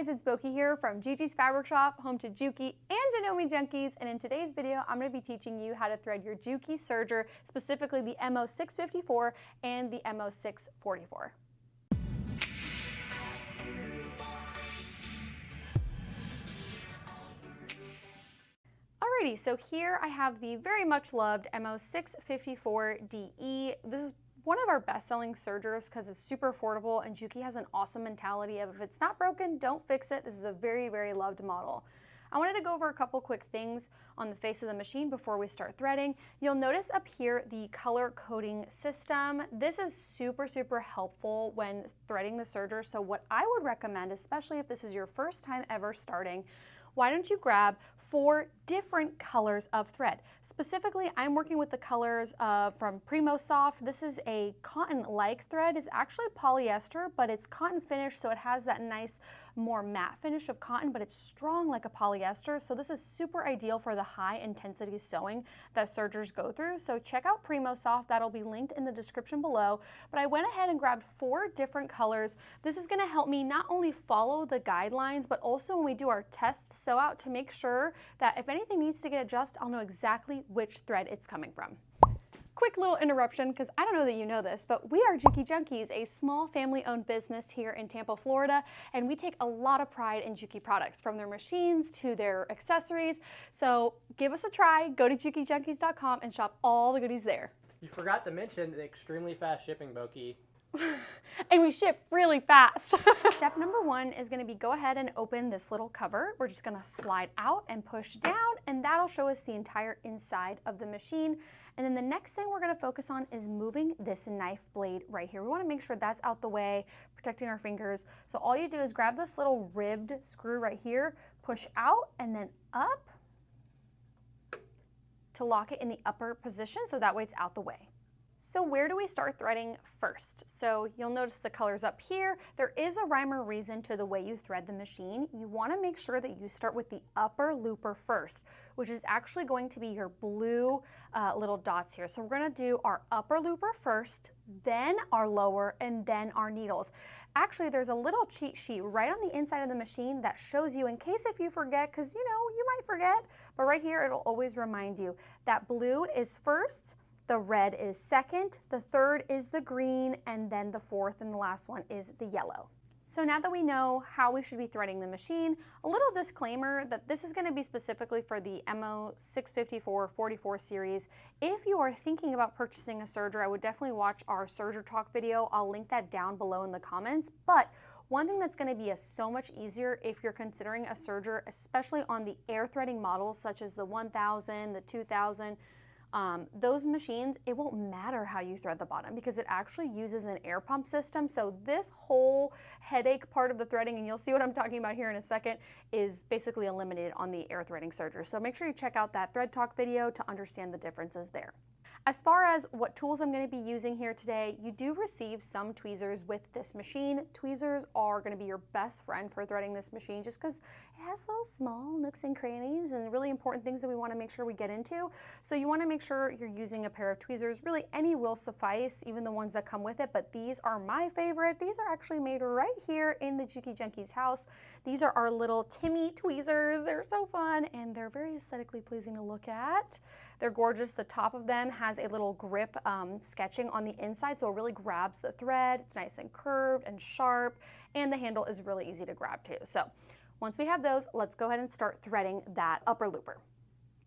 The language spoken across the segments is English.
guys, it's Boki here from Gigi's Fabric Shop, home to Juki and Janome Junkies, and in today's video I'm going to be teaching you how to thread your Juki Serger, specifically the MO-654 and the MO-644. Alrighty, so here I have the very much loved MO-654DE. This is one of our best-selling sergers because it's super affordable, and Juki has an awesome mentality of if it's not broken, don't fix it. This is a very, very loved model. I wanted to go over a couple quick things on the face of the machine before we start threading. You'll notice up here the color coding system. This is super, super helpful when threading the serger. So what I would recommend, especially if this is your first time ever starting, why don't you grab 4 different colors of thread? Specifically, I'm working with the colors from Premo-Soft. This is a cotton-like thread. It's actually polyester, but it's cotton finish, so it has that nice, more matte finish of cotton, but it's strong like a polyester. So this is super ideal for the high-intensity sewing that sergers go through. So check out Premo-Soft. That'll be linked in the description below. But I went ahead and grabbed 4 different colors. This is gonna help me not only follow the guidelines, but also when we do our test sew out to make sure that if anything needs to get adjusted, I'll know exactly which thread it's coming from. Quick little interruption, because I don't know that you know this, but we are Juki Junkies, a small family-owned business here in Tampa, Florida, and we take a lot of pride in Juki products, from their machines to their accessories. So give us a try, go to JukiJunkies.com and shop all the goodies there. You forgot to mention the extremely fast shipping, Boki. And we ship really fast. Step number 1 is going to be go ahead and open this little cover. We're just going to slide out and push down, and that'll show us the entire inside of the machine. And then the next thing we're going to focus on is moving this knife blade right here. We want to make sure that's out the way, protecting our fingers. So all you do is grab this little ribbed screw right here, push out and then up to lock it in the upper position, so that way it's out the way. So where do we start threading first? So you'll notice the colors up here. There is a rhyme or reason to the way you thread the machine. You want to make sure that you start with the upper looper first, which is actually going to be your blue little dots here. So we're going to do our upper looper first, then our lower, and then our needles. Actually, there's a little cheat sheet right on the inside of the machine that shows you, in case if you forget, because you know, you might forget, but right here it'll always remind you that blue is first, the red is second, the third is the green, and then the fourth and the last one is the yellow. So now that we know how we should be threading the machine, a little disclaimer that this is going to be specifically for the MO-654-44 series. If you are thinking about purchasing a serger, I would definitely watch our Serger Talk video. I'll link that down below in the comments. But one thing that's going to be so much easier if you're considering a serger, especially on the air threading models such as the 1000, the 2000, those machines, it won't matter how you thread the bottom because it actually uses an air pump system. So this whole headache part of the threading, and you'll see what I'm talking about here in a second, is basically eliminated on the air threading serger. So make sure you check out that Thread Talk video to understand the differences there. As far as what tools I'm going to be using here today, you do receive some tweezers with this machine. Tweezers are going to be your best friend for threading this machine just because it has little small nooks and crannies and really important things that we want to make sure we get into. So you want to make sure you're using a pair of tweezers. Really, any will suffice, even the ones that come with it, but these are my favorite. These are actually made right here in the Juki Junkies house. These are our little Timmi Tweezers. They're so fun and they're very aesthetically pleasing to look at. They're gorgeous. The top of them has a little grip sketching on the inside, so it really grabs the thread. It's nice and curved and sharp, and the handle is really easy to grab too. So once we have those, let's go ahead and start threading that upper looper.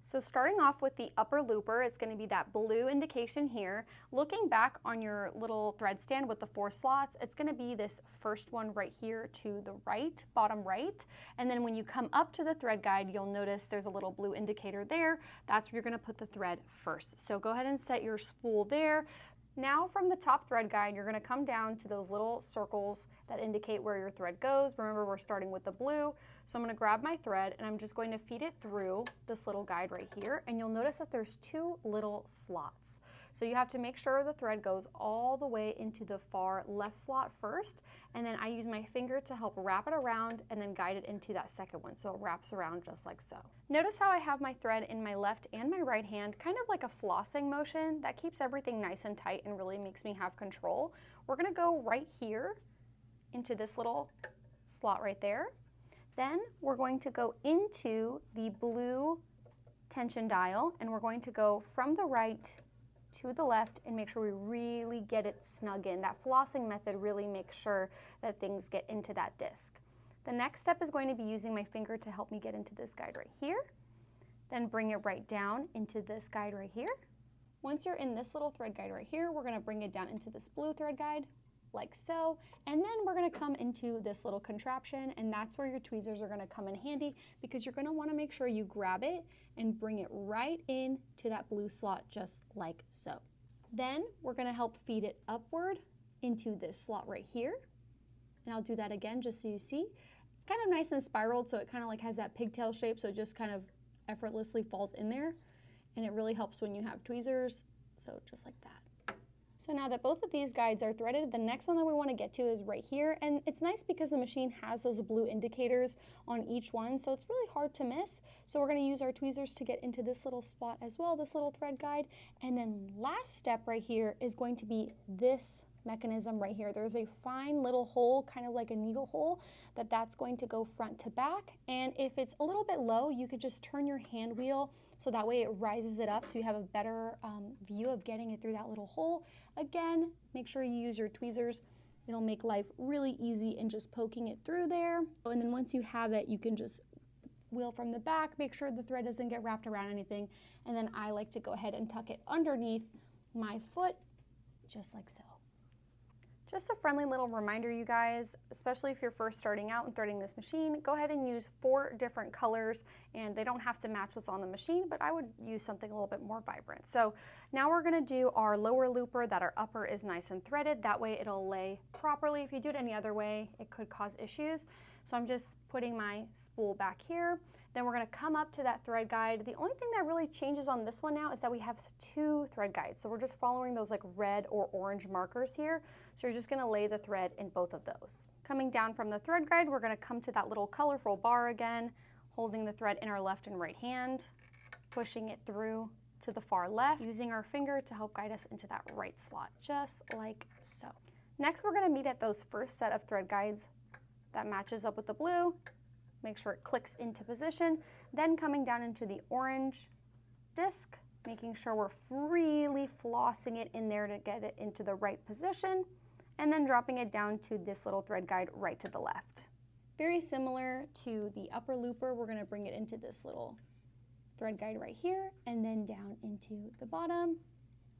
So starting off with the upper looper, it's going to be that blue indication here. Looking back on your little thread stand with the 4 slots, it's going to be this first one right here to the right, bottom right. And then when you come up to the thread guide, you'll notice there's a little blue indicator there. That's where you're going to put the thread first. So go ahead and set your spool there. Now from the top thread guide, you're going to come down to those little circles that indicate where your thread goes. Remember, we're starting with the blue. So I'm going to grab my thread and I'm just going to feed it through this little guide right here. And you'll notice that there's 2 little slots. So you have to make sure the thread goes all the way into the far left slot first. And then I use my finger to help wrap it around and then guide it into that second one. So it wraps around just like so. Notice how I have my thread in my left and my right hand, kind of like a flossing motion. That keeps everything nice and tight and really makes me have control. We're going to go right here into this little slot right there. Then we're going to go into the blue tension dial and we're going to go from the right to the left and make sure we really get it snug in. That flossing method really makes sure that things get into that disc. The next step is going to be using my finger to help me get into this guide right here. Then bring it right down into this guide right here. Once you're in this little thread guide right here, we're going to bring it down into this blue thread guide, like so, and then we're going to come into this little contraption, and that's where your tweezers are going to come in handy because you're going to want to make sure you grab it and bring it right in to that blue slot just like so. Then we're going to help feed it upward into this slot right here, and I'll do that again just so you see. It's kind of nice and spiraled, so it kind of like has that pigtail shape, so it just kind of effortlessly falls in there, and it really helps when you have tweezers, so just like that. So now that both of these guides are threaded, the next one that we want to get to is right here, and it's nice because the machine has those blue indicators on each one, so it's really hard to miss. So we're going to use our tweezers to get into this little spot as well, this little thread guide, and then last step right here is going to be this mechanism right here. There's a fine little hole, kind of like a needle hole, that's going to go front to back, and if it's a little bit low, you could just turn your hand wheel so that way it rises it up so you have a better view of getting it through that little hole. Again, make sure you use your tweezers. It'll make life really easy in just poking it through there. And then once you have it, you can just wheel from the back, make sure the thread doesn't get wrapped around anything, and then I like to go ahead and tuck it underneath my foot, just like so. Just a friendly little reminder, you guys, especially if you're first starting out and threading this machine, go ahead and use 4 different colors, and they don't have to match what's on the machine, but I would use something a little bit more vibrant. So now we're going to do our lower looper that our upper is nice and threaded. That way it'll lay properly. If you do it any other way, it could cause issues. So I'm just putting my spool back here. Then we're going to come up to that thread guide. The only thing that really changes on this one now is that we have 2 thread guides. So we're just following those like red or orange markers here. So you're just going to lay the thread in both of those. Coming down from the thread guide, we're going to come to that little colorful bar again, holding the thread in our left and right hand, pushing it through to the far left, using our finger to help guide us into that right slot, just like so. Next, we're going to meet at those first set of thread guides that matches up with the blue. Make sure it clicks into position, then coming down into the orange disc, making sure we're really flossing it in there to get it into the right position, and then dropping it down to this little thread guide right to the left. Very similar to the upper looper, we're going to bring it into this little thread guide right here, and then down into the bottom,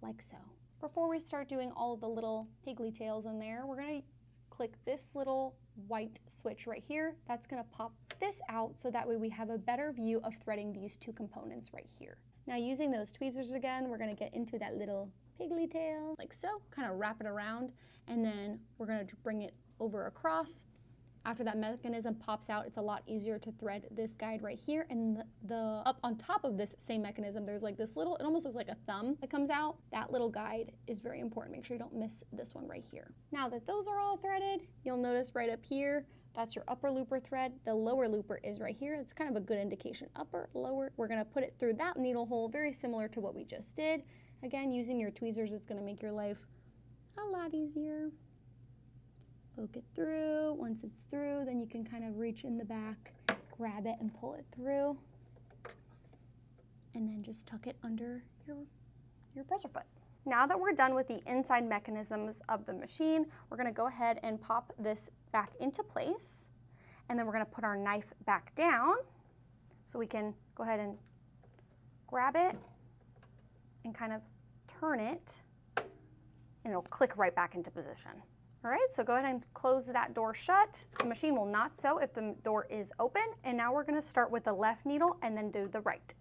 like so. Before we start doing all of the little piggly tails in there, we're going to click this little white switch right here. That's going to pop this out so that way we have a better view of threading these 2 components right here. Now using those tweezers again, we're going to get into that little piggly tail like so, kind of wrap it around, and then we're going to bring it over across. After that mechanism pops out, it's a lot easier to thread this guide right here, and the up on top of this same mechanism, there's like this little, it almost looks like a thumb that comes out. That little guide is very important. Make sure you don't miss this one right here. Now that those are all threaded, you'll notice right up here, that's your upper looper thread. The lower looper is right here. It's kind of a good indication. Upper, lower, we're gonna put it through that needle hole, very similar to what we just did. Again, using your tweezers, it's gonna make your life a lot easier. Poke it through. Once it's through, then you can kind of reach in the back, grab it and pull it through, and then just tuck it under your presser foot. Now that we're done with the inside mechanisms of the machine, we're going to go ahead and pop this back into place, and then we're going to put our knife back down so we can go ahead and grab it and kind of turn it, and it'll click right back into position. All right, so go ahead and close that door shut. The machine will not sew if the door is open. And now we're gonna start with the left needle and then do the right.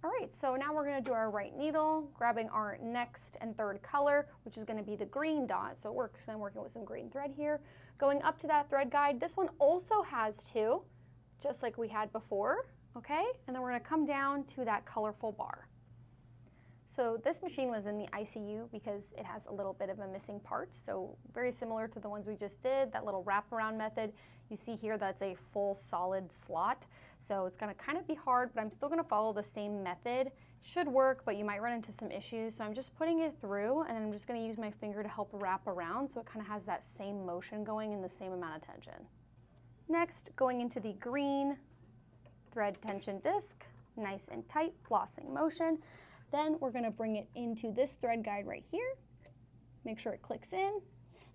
All right, so now we're gonna do our right needle, grabbing our next and third color, which is gonna be the green dot. So it works, I'm working with some green thread here. Going up to that thread guide, this one also has 2, just like we had before, okay? And then we're gonna come down to that colorful bar. So this machine was in the ICU because it has a little bit of a missing part. So very similar to the ones we just did, that little wraparound method. You see here that's a full solid slot. So it's gonna kind of be hard, but I'm still gonna follow the same method. Should work, but you might run into some issues. So I'm just putting it through, and then I'm just gonna use my finger to help wrap around so it kind of has that same motion going and the same amount of tension. Next, going into the green thread tension disc, nice and tight, flossing motion. Then we're gonna bring it into this thread guide right here. Make sure it clicks in.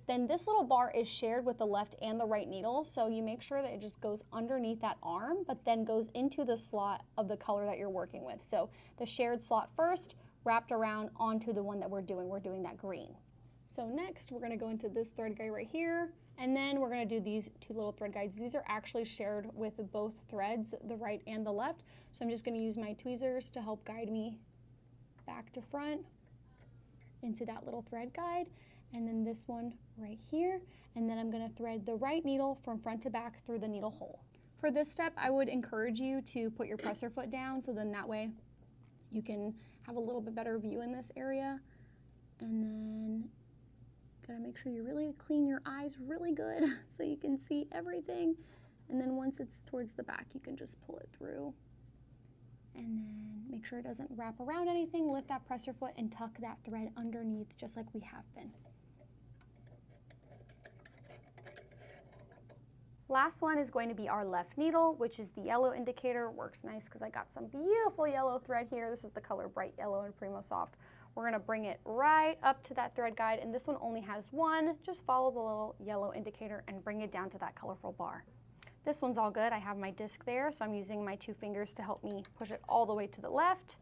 Then this little bar is shared with the left and the right needle, so you make sure that it just goes underneath that arm, but then goes into the slot of the color that you're working with. So the shared slot first, wrapped around onto the one that we're doing that green. So next, we're gonna go into this thread guide right here, and then we're gonna do these two little thread guides. These are actually shared with both threads, the right and the left. So I'm just gonna use my tweezers to help guide me back to front into that little thread guide, and then this one right here, and then I'm gonna thread the right needle from front to back through the needle hole. For this step, I would encourage you to put your presser foot down, so then that way you can have a little bit better view in this area. And then gotta make sure you really clean your eyes really good so you can see everything. And then once it's towards the back, you can just pull it through. And then make sure it doesn't wrap around anything, lift that presser foot and tuck that thread underneath just like we have been. Last one is going to be our left needle, which is the yellow indicator. Works nice because I got some beautiful yellow thread here. This is the color Bright Yellow in Premo-Soft. We're gonna bring it right up to that thread guide, and this one only has one. Just follow the little yellow indicator and bring it down to that colorful bar. This one's all good. I have my disc there, so I'm using my two fingers to help me push it all the way to the left,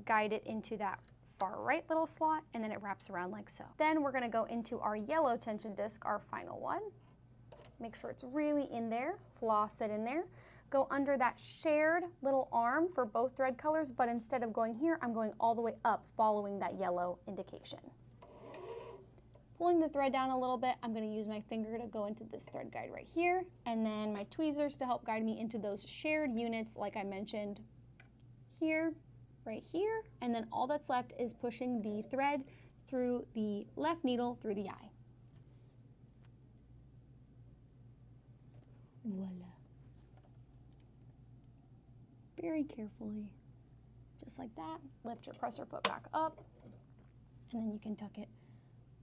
guide it into that far right little slot, and then it wraps around like so. Then we're gonna go into our yellow tension disc, our final one. Make sure it's really in there, floss it in there. Go under that shared little arm for both thread colors, but instead of going here, I'm going all the way up following that yellow indication. Pulling the thread down a little bit, I'm gonna use my finger to go into this thread guide right here, and then my tweezers to help guide me into those shared units like I mentioned here, right here, and then all that's left is pushing the thread through the left needle through the eye. Voila. Very carefully, just like that. Lift your presser foot back up, and then you can tuck it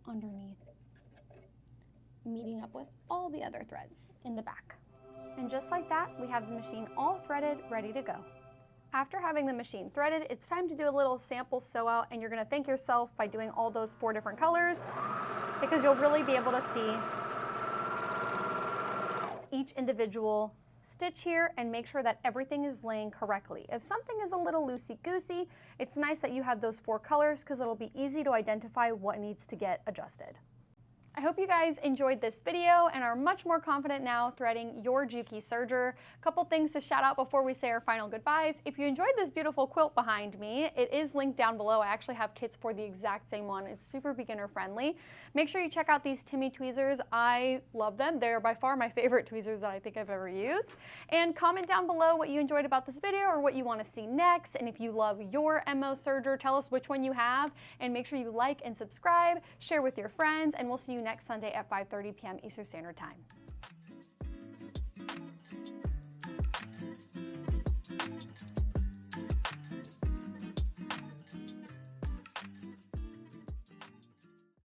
underneath, meeting up with all the other threads in the back. And just like that, we have the machine all threaded, ready to go. After having the machine threaded, it's time to do a little sample sew out, and you're gonna thank yourself by doing all those 4 different colors, because you'll really be able to see each individual stitch here and make sure that everything is laying correctly. If something is a little loosey-goosey, it's nice that you have those 4 colors because it'll be easy to identify what needs to get adjusted. I hope you guys enjoyed this video and are much more confident now threading your Juki serger. A couple things to shout out before we say our final goodbyes. If you enjoyed this beautiful quilt behind me, it is linked down below. I actually have kits for the exact same one. It's super beginner friendly. Make sure you check out these Timmi Tweezers. I love them. They're by far my favorite tweezers that I think I've ever used. And comment down below what you enjoyed about this video or what you want to see next. And if you love your MO serger, tell us which one you have. And make sure you like and subscribe, share with your friends, and we'll see you next Sunday at 5:30 p.m. Eastern Standard Time.